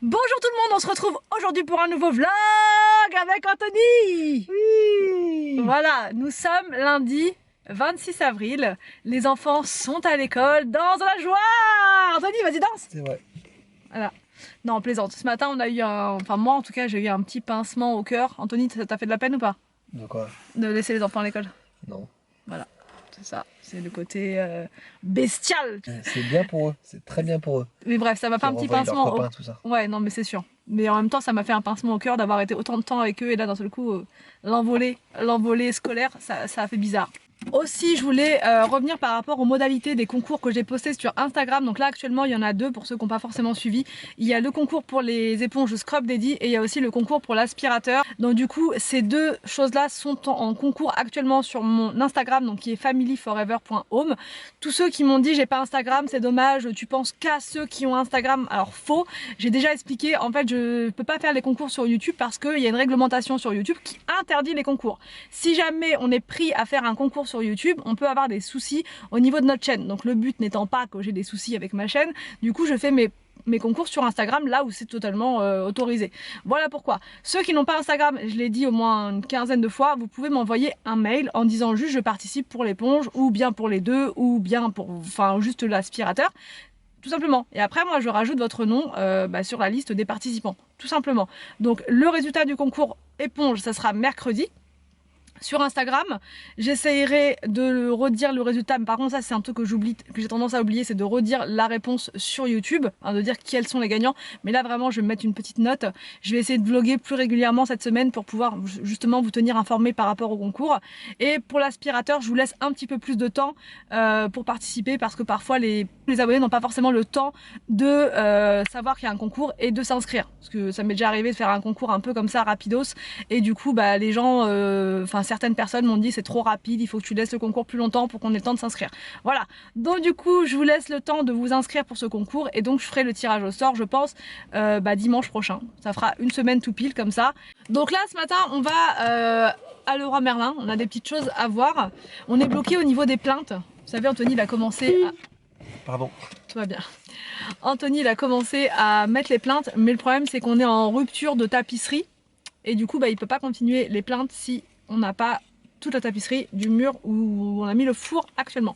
Bonjour tout le monde, on se retrouve aujourd'hui pour un nouveau vlog avec Anthony. Oui. Voilà, nous sommes lundi 26 avril, les enfants sont à l'école, danse de la joie. Anthony, vas-y danse. C'est vrai. Voilà. Non, plaisante. Ce matin, on a eu enfin moi en tout cas, j'ai eu un petit pincement au cœur. Anthony, ça t'a fait de la peine ou pas De quoi? de laisser les enfants à l'école? Non. Voilà, c'est ça, c'est le côté bestial. C'est bien pour eux, c'est très bien pour eux. Mais bref, ça m'a fait un petit pincement. Copains, tout ça. Ouais, non, mais c'est sûr. Mais en même temps, ça m'a fait un pincement au cœur d'avoir été autant de temps avec eux et là, d'un seul coup, l'envolée scolaire, ça a fait bizarre. Aussi, je voulais revenir par rapport aux modalités des concours que j'ai postés sur Instagram. Donc là, actuellement, il y en a deux pour ceux qui n'ont pas forcément suivi. Il y a le concours pour les éponges Scrub Daddy et il y a aussi le concours pour l'aspirateur. Donc du coup, ces deux choses-là sont en concours actuellement sur mon Instagram, donc qui est familyforever.home. Tous ceux qui m'ont dit j'ai pas Instagram, c'est dommage, tu penses qu'à ceux qui ont Instagram. Alors faux, j'ai déjà expliqué, en fait je peux pas faire les concours sur YouTube parce qu'il y a une réglementation sur YouTube qui interdit les concours. Si jamais on est pris à faire un concours sur YouTube, on peut avoir des soucis au niveau de notre chaîne. Donc le but n'étant pas que j'ai des soucis avec ma chaîne, du coup je fais mes concours sur Instagram là où c'est totalement autorisé. Voilà pourquoi. Ceux qui n'ont pas Instagram, je l'ai dit au moins une quinzaine de fois, vous pouvez m'envoyer un mail en disant juste je participe pour l'éponge ou bien pour les deux ou bien pour juste l'aspirateur. Tout simplement. Et après, moi, je rajoute votre nom sur la liste des participants. Tout simplement. Donc, le résultat du concours éponge, ça sera mercredi. Sur Instagram, j'essayerai de redire le résultat, mais par contre ça c'est un truc que j'oublie, que j'ai tendance à oublier, c'est de redire la réponse sur YouTube, de dire quels sont les gagnants. Mais là vraiment je vais mettre une petite note, je vais essayer de vlogger plus régulièrement cette semaine pour pouvoir justement vous tenir informé par rapport au concours. Et pour l'aspirateur, je vous laisse un petit peu plus de temps pour participer parce que parfois les abonnés n'ont pas forcément le temps de savoir qu'il y a un concours et de s'inscrire. Parce que ça m'est déjà arrivé de faire un concours un peu comme ça rapidos et du coup les gens, certaines personnes m'ont dit c'est trop rapide, il faut que tu laisses le concours plus longtemps pour qu'on ait le temps de s'inscrire. Voilà, donc du coup je vous laisse le temps de vous inscrire pour ce concours et donc je ferai le tirage au sort je pense dimanche prochain. Ça fera une semaine tout pile comme ça. Donc là ce matin on va à Leroy Merlin, on a des petites choses à voir. On est bloqué au niveau des plaintes. Vous savez Anthony il a commencé à... Pardon. Tout va bien. Anthony il a commencé à mettre les plaintes mais le problème c'est qu'on est en rupture de tapisserie et du coup il peut pas continuer les plaintes si on n'a pas toute la tapisserie du mur où on a mis le four actuellement.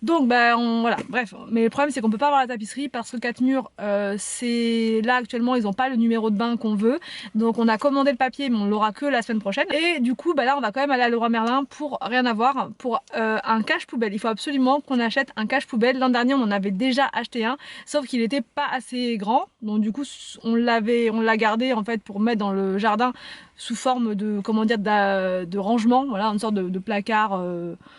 Donc voilà, bref, mais le problème c'est qu'on peut pas avoir la tapisserie parce que 4 murs, c'est là actuellement ils n'ont pas le numéro de bain qu'on veut, donc on a commandé le papier mais on l'aura que la semaine prochaine. Et du coup là on va quand même aller à Leroy Merlin pour rien avoir, pour un cache poubelle. Il faut absolument qu'on achète un cache poubelle. L'an dernier on en avait déjà acheté un, sauf qu'il n'était pas assez grand, donc du coup on l'a gardé en fait pour mettre dans le jardin sous forme de, comment dire, de rangement, voilà, une sorte de placard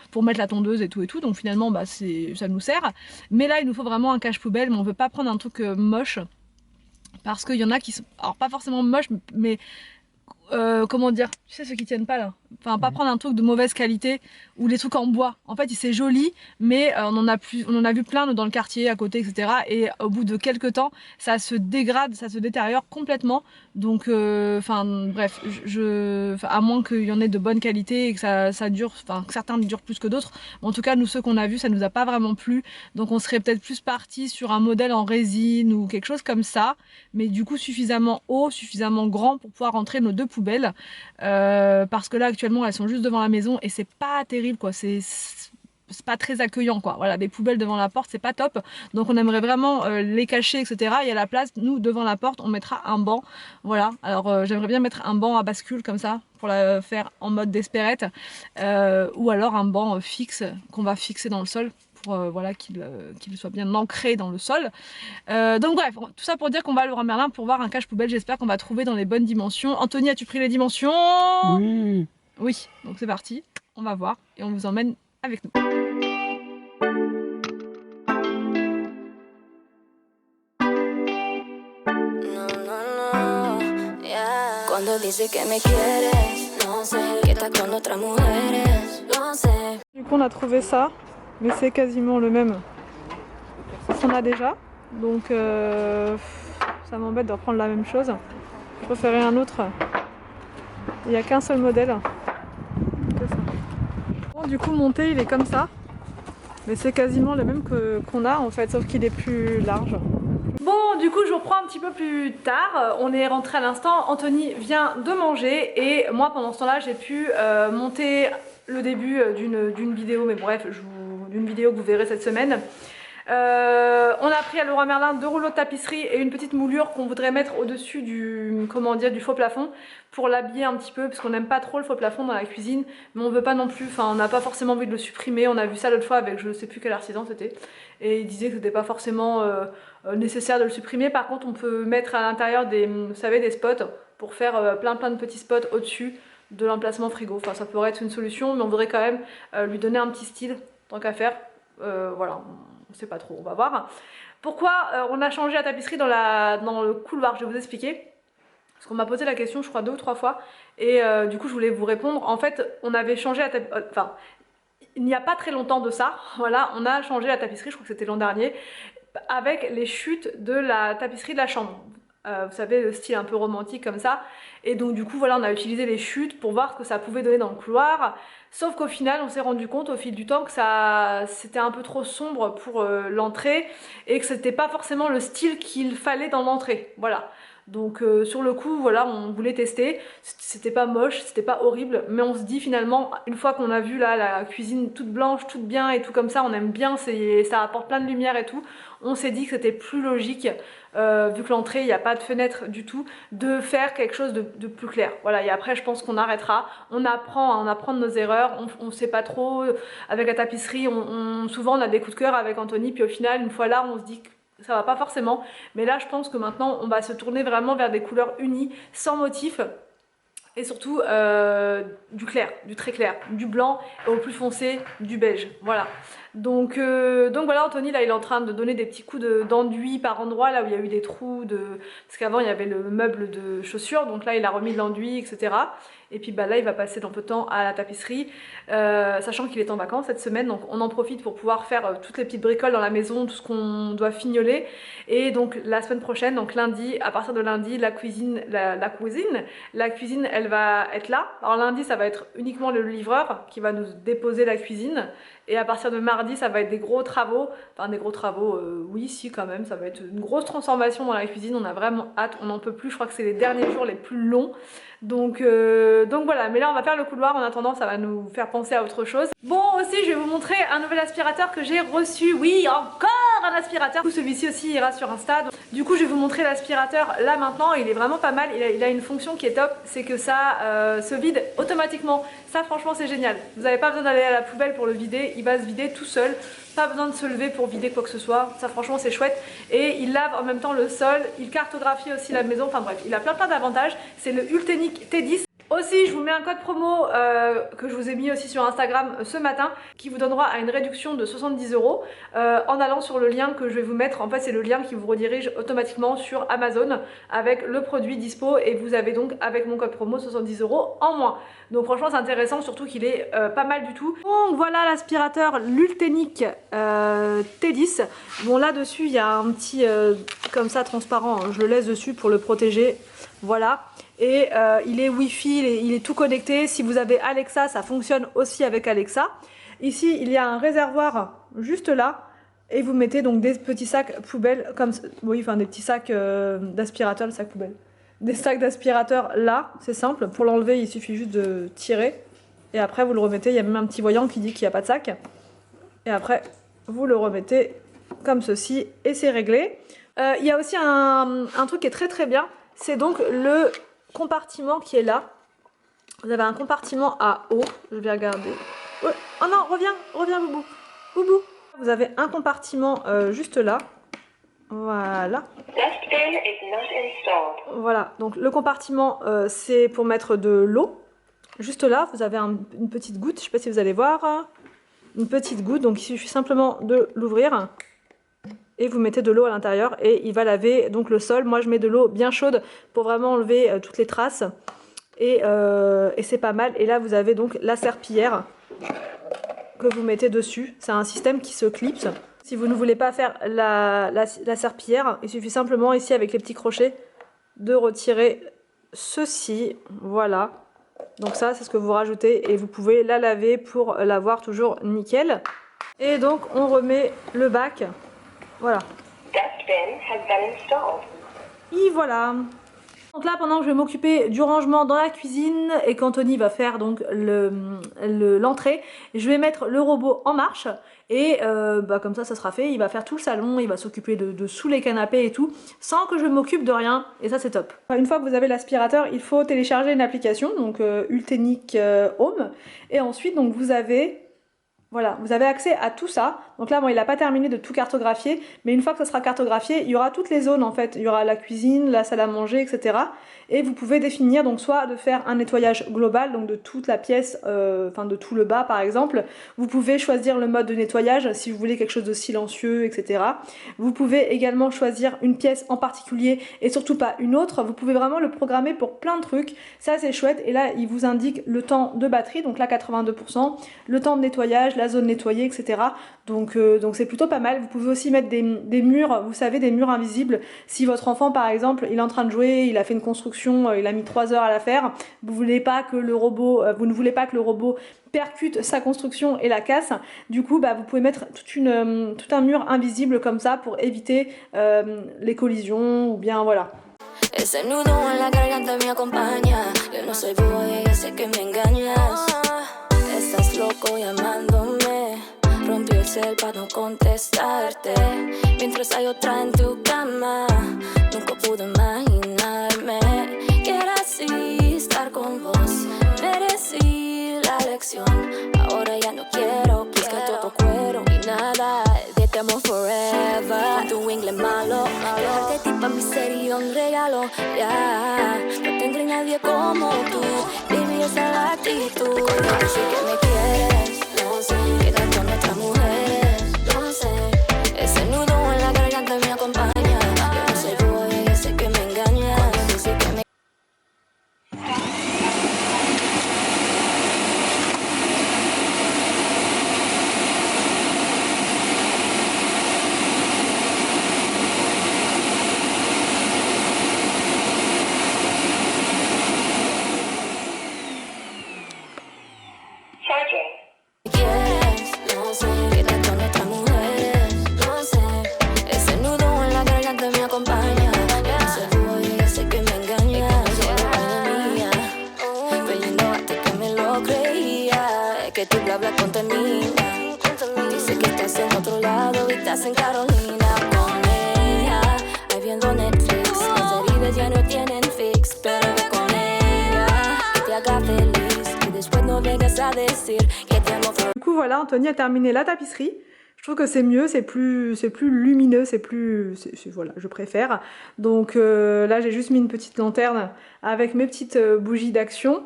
pour mettre la tondeuse et tout, donc finalement ça nous sert. Mais là il nous faut vraiment un cache poubelle, mais on veut pas prendre un truc moche, parce qu'il y en a qui sont, alors pas forcément moches, mais comment dire, tu sais ceux qui tiennent pas là, enfin pas prendre un truc de mauvaise qualité ou les trucs en bois. En fait c'est joli mais on en a vu plein dans le quartier à côté etc. Et au bout de quelques temps ça se dégrade, ça se détériore complètement. Donc bref, à moins qu'il y en ait de bonne qualité et que ça dure, que certains durent plus que d'autres. En tout cas nous ceux qu'on a vus ça nous a pas vraiment plu. Donc on serait peut-être plus parti sur un modèle en résine ou quelque chose comme ça, mais du coup suffisamment haut, suffisamment grand pour pouvoir rentrer nos deux poubelles, parce que là actuellement elles sont juste devant la maison et c'est pas terrible quoi, c'est pas très accueillant quoi. Voilà, des poubelles devant la porte c'est pas top, donc on aimerait vraiment les cacher etc. Et à la place, nous devant la porte on mettra un banc. Voilà, alors j'aimerais bien mettre un banc à bascule comme ça pour la faire en mode d'espérette, ou alors un banc fixe qu'on va fixer dans le sol pour voilà, qu'il soit bien ancré dans le sol. Donc bref, tout ça pour dire qu'on va à Leroy Merlin pour voir un cache poubelle. J'espère qu'on va trouver dans les bonnes dimensions. Anthony, as-tu pris les dimensions? Oui. Oui, donc c'est parti, on va voir et on vous emmène avec nous. Cuando dice que me quieres, no sé, que estás con otras mujeres, lo sé. Du coup on a trouvé ça, mais c'est quasiment le même qu'on a déjà, donc ça m'embête de reprendre la même chose. Je préférais un autre. Il n'y a qu'un seul modèle. Bon, du coup monté il est comme ça, mais c'est quasiment le même qu'on a en fait, sauf qu'il est plus large. Bon Bon, du coup, je vous reprends un petit peu plus tard. On est rentré à l'instant. Anthony vient de manger et moi, pendant ce temps-là, j'ai pu monter le début d'une vidéo, mais bref, d'une vidéo que vous verrez cette semaine. On a pris à Leroy Merlin 2 rouleaux de tapisserie et une petite moulure qu'on voudrait mettre au-dessus du, comment dire, du faux plafond pour l'habiller un petit peu, parce qu'on n'aime pas trop le faux plafond dans la cuisine, mais on veut pas non plus, enfin on n'a pas forcément envie de le supprimer. On a vu ça l'autre fois avec je sais plus quel artisan c'était, et il disait que c'était pas forcément nécessaire de le supprimer. Par contre, on peut mettre à l'intérieur des, vous savez, des spots pour faire plein de petits spots au-dessus de l'emplacement frigo. Enfin, ça pourrait être une solution, mais on voudrait quand même lui donner un petit style, tant qu'à faire. Voilà, on sait pas trop, on va voir. Pourquoi on a changé la tapisserie dans le couloir, je vais vous expliquer. Parce qu'on m'a posé la question, je crois 2 ou 3 fois, et du coup je voulais vous répondre. En fait, on avait changé la tapisserie, enfin, il n'y a pas très longtemps de ça, voilà, on a changé la tapisserie, je crois que c'était l'an dernier, avec les chutes de la tapisserie de la chambre. Vous savez, le style un peu romantique comme ça. Et donc du coup voilà, on a utilisé les chutes pour voir ce que ça pouvait donner dans le couloir. Sauf qu'au final, on s'est rendu compte au fil du temps que c'était un peu trop sombre pour l'entrée et que c'était pas forcément le style qu'il fallait dans l'entrée. Voilà. Donc sur le coup, voilà, on voulait tester. C'était pas moche, c'était pas horrible, mais on se dit finalement, une fois qu'on a vu là la cuisine toute blanche, toute bien et tout comme ça, on aime bien, ça apporte plein de lumière et tout. On s'est dit que c'était plus logique, vu que l'entrée, il n'y a pas de fenêtre du tout, de faire quelque chose de plus clair. Voilà, et après, je pense qu'on arrêtera. On apprend de nos erreurs, on ne sait pas trop. Avec la tapisserie, souvent on a des coups de cœur avec Anthony, puis au final, une fois là, on se dit que ça va pas forcément. Mais là, je pense que maintenant, on va se tourner vraiment vers des couleurs unies, sans motif. Et surtout du clair, du très clair, du blanc et au plus foncé, du beige. Voilà. Donc voilà, Anthony là il est en train de donner des petits coups d'enduit par endroit là où il y a eu des trous parce qu'avant il y avait le meuble de chaussures, donc là il a remis de l'enduit, etc. Et puis bah là il va passer dans peu de temps à la tapisserie, sachant qu'il est en vacances cette semaine, donc on en profite pour pouvoir faire toutes les petites bricoles dans la maison, tout ce qu'on doit fignoler. Et donc la semaine prochaine, donc lundi, à partir de lundi, la cuisine elle va être là. Alors lundi ça va être uniquement le livreur qui va nous déposer la cuisine. Et à partir de mardi, ça va être des gros travaux. Enfin, des gros travaux, oui, si, quand même. Ça va être une grosse transformation dans la cuisine. On a vraiment hâte, on n'en peut plus. Je crois que c'est les derniers jours les plus longs. Donc voilà. Mais là, on va faire le couloir. En attendant, ça va nous faire penser à autre chose. Bon, aussi, je vais vous montrer un nouvel aspirateur que j'ai reçu. Oui, encore un aspirateur. Celui-ci aussi ira sur Insta. Donc, du coup, je vais vous montrer l'aspirateur là maintenant. Il est vraiment pas mal. Il a une fonction qui est top. C'est que ça se vide automatiquement. Ça, franchement, c'est génial. Vous n'avez pas besoin d'aller à la poubelle pour le vider. Il va se vider tout seul. Pas besoin de se lever pour vider quoi que ce soit. Ça, franchement, c'est chouette. Et il lave en même temps le sol. Il cartographie aussi la maison. Enfin bref, il a plein d'avantages. C'est le Ultenic T10. Aussi, je vous mets un code promo que je vous ai mis aussi sur Instagram ce matin qui vous donnera à une réduction de 70 € en allant sur le lien que je vais vous mettre. En fait, c'est le lien qui vous redirige automatiquement sur Amazon avec le produit dispo et vous avez donc avec mon code promo 70 € en moins. Donc franchement, c'est intéressant, surtout qu'il est pas mal du tout. Donc voilà l'aspirateur l'Ultenic T10. Bon, là-dessus, il y a un petit comme ça transparent. Je le laisse dessus pour le protéger. Voilà. Et il est Wi-Fi, il est tout connecté. Si vous avez Alexa, ça fonctionne aussi avec Alexa. Ici, il y a un réservoir juste là. Et vous mettez donc des petits sacs poubelles, comme oui, enfin des petits sacs d'aspirateur, le sac poubelle. Des sacs d'aspirateur là, c'est simple. Pour l'enlever, il suffit juste de tirer. Et après, vous le remettez. Il y a même un petit voyant qui dit qu'il n'y a pas de sac. Et après, vous le remettez comme ceci et c'est réglé. Il y a aussi un truc qui est très bien. C'est donc le compartiment qui est là. Vous avez un compartiment à eau. Je vais regarder. Ouais. Oh non, reviens Boubou. Boubou. Vous avez un compartiment juste là. Voilà. Voilà, donc le compartiment c'est pour mettre de l'eau. Juste là, vous avez une petite goutte. Je ne sais pas si vous allez voir. Une petite goutte, donc il suffit simplement de l'ouvrir. Et vous mettez de l'eau à l'intérieur et il va laver donc le sol. Moi je mets de l'eau bien chaude pour vraiment enlever toutes les traces. Et c'est pas mal. Et là vous avez donc la serpillière que vous mettez dessus. C'est un système qui se clipse. Si vous ne voulez pas faire la serpillière, il suffit simplement ici avec les petits crochets de retirer ceci. Voilà. Donc ça c'est ce que vous rajoutez et vous pouvez la laver pour l'avoir toujours nickel. Et donc on remet le bac. Voilà, Dustbin has been installed. Et voilà. Donc là, pendant que je vais m'occuper du rangement dans la cuisine et qu'Anthony va faire donc l'entrée, je vais mettre le robot en marche et comme ça sera fait. Il va faire tout le salon, il va s'occuper de sous les canapés et tout, sans que je m'occupe de rien, et ça c'est top. Une fois que vous avez l'aspirateur, il faut télécharger une application, donc Ultenic Home, et ensuite donc vous avez... Voilà, vous avez accès à tout ça. Donc là, bon, il n'a pas terminé de tout cartographier, mais une fois que ça sera cartographié, il y aura toutes les zones en fait. Il y aura la cuisine, la salle à manger, etc. Et vous pouvez définir donc soit de faire un nettoyage global, donc de toute la pièce, enfin de tout le bas par exemple. Vous pouvez choisir le mode de nettoyage si vous voulez quelque chose de silencieux, etc. Vous pouvez également choisir une pièce en particulier et surtout pas une autre. Vous pouvez vraiment le programmer pour plein de trucs. Ça c'est chouette. Et là, il vous indique le temps de batterie, donc là 82%, le temps de nettoyage, la zone nettoyée, etc. Donc c'est plutôt pas mal. Vous pouvez aussi mettre des murs, vous savez, des murs invisibles. Si votre enfant par exemple, il est en train de jouer, il a fait une construction, il a mis 3 heures à la faire, vous ne voulez pas que le robot percute sa construction et la casse, du coup vous pouvez mettre tout un mur invisible comme ça pour éviter les collisions ou bien voilà. Ese nudo en la garganta me acompaña. Yo no soy boba y ya sé que me engañas. Estás loco llamándome. Rompió el cel para no contestarte. Mientras hay otra en tu cama. Nunca pude imaginarme que era así estar con vos. Merecí la lección. Ahora ya no quiero que todo cuero y nada de te amo forever. Con tu inglés malo, dejarte ti pa' mí sería un regalo. Ya, no tendré nadie como tú. Baby, esa es la actitud. Yo sé que me quieres, no sé, quedar con otras mujeres, no sé. Ese nudo en la garganta me acompaña. Yo no soy boba y ya sé que me engañas. Dice que me Charging. quieres, no sé, quedar con otras mujeres, no sé. Ese nudo en la garganta me acompaña. Yo no soy boba y ya sé que me engañas. Solo para mía, creyendo hasta que me lo creía. Es que tu bla bla contamina. Dice que estás en otro lado y estás en Carolina con ella. Ahí viendo Netflix, las heridas ya no tienen fix. Pero ve con ella, que te haga feliz. Y después no vengas a decir que te amo. Du coup voilà, Anthony a terminé la tapisserie. Je trouve que c'est mieux, c'est plus lumineux, voilà, je préfère. Donc là j'ai juste mis une petite lanterne avec mes petites bougies d'action.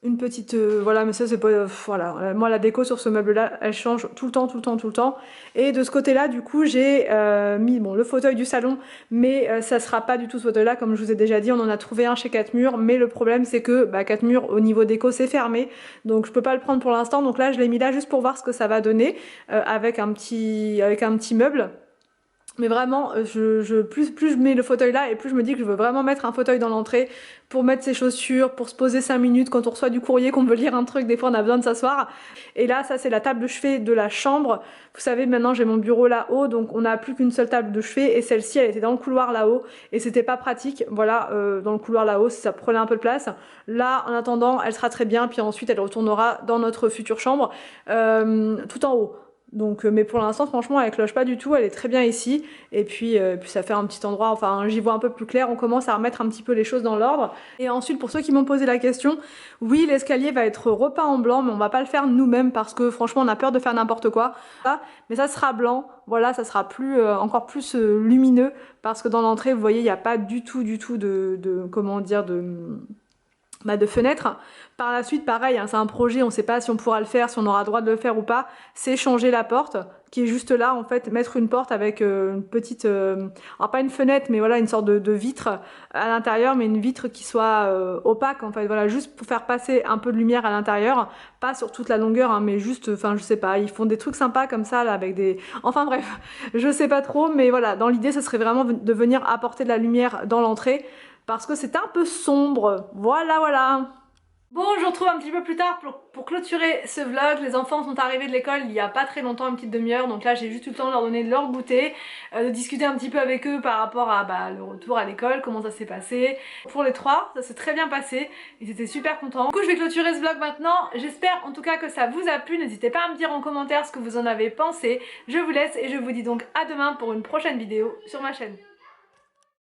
Une petite, voilà, mais ça c'est pas, voilà, moi la déco sur ce meuble là, elle change tout le temps. Et de ce côté là, du coup, j'ai mis, bon, le fauteuil du salon, mais ça sera pas du tout ce fauteuil là, comme je vous ai déjà dit, on en a trouvé un chez 4 murs, mais le problème c'est que 4 murs au niveau déco c'est fermé, donc je peux pas le prendre pour l'instant, donc là je l'ai mis là juste pour voir ce que ça va donner, avec un petit meuble. Mais vraiment, plus je mets le fauteuil là et plus je me dis que je veux vraiment mettre un fauteuil dans l'entrée pour mettre ses chaussures, pour se poser 5 minutes quand on reçoit du courrier, qu'on veut lire un truc, des fois on a besoin de s'asseoir. Et là, ça c'est la table de chevet de la chambre. Vous savez, maintenant j'ai mon bureau là-haut, donc on n'a plus qu'une seule table de chevet et celle-ci elle était dans le couloir là-haut et c'était pas pratique. Voilà, dans le couloir là-haut, ça prenait un peu de place. Là, en attendant, elle sera très bien, puis ensuite elle retournera dans notre future chambre, tout en haut. Donc, mais pour l'instant, franchement, elle cloche pas du tout, elle est très bien ici. Et puis ça fait un petit endroit, enfin, j'y vois un peu plus clair, on commence à remettre un petit peu les choses dans l'ordre. Et ensuite, pour ceux qui m'ont posé la question, oui, l'escalier va être repeint en blanc, mais on va pas le faire nous-mêmes parce que franchement, on a peur de faire n'importe quoi. Mais ça sera blanc, voilà, ça sera encore plus lumineux parce que dans l'entrée, vous voyez, il n'y a pas du tout comment dire, de fenêtre. Par la suite, pareil, hein, c'est un projet, on ne sait pas si on pourra le faire, si on aura le droit de le faire ou pas, c'est changer la porte, qui est juste là, en fait, mettre une porte avec une petite, alors pas une fenêtre, mais voilà, une sorte de vitre à l'intérieur, mais une vitre qui soit opaque, en fait, voilà, juste pour faire passer un peu de lumière à l'intérieur, pas sur toute la longueur, hein, mais juste, enfin, je sais pas, ils font des trucs sympas comme ça, là, avec des... Enfin bref, je sais pas trop, mais voilà, dans l'idée, ce serait vraiment de venir apporter de la lumière dans l'entrée, parce que c'est un peu sombre, voilà. Bon, je vous retrouve un petit peu plus tard pour clôturer ce vlog. Les enfants sont arrivés de l'école il y a pas très longtemps, une petite demi-heure, donc là j'ai juste eu le temps de leur donner de leur goûter, de discuter un petit peu avec eux par rapport à le retour à l'école, comment ça s'est passé. Pour les trois, ça s'est très bien passé, ils étaient super contents. Du coup je vais clôturer ce vlog maintenant, j'espère en tout cas que ça vous a plu, n'hésitez pas à me dire en commentaire ce que vous en avez pensé. Je vous laisse et je vous dis donc à demain pour une prochaine vidéo sur ma chaîne.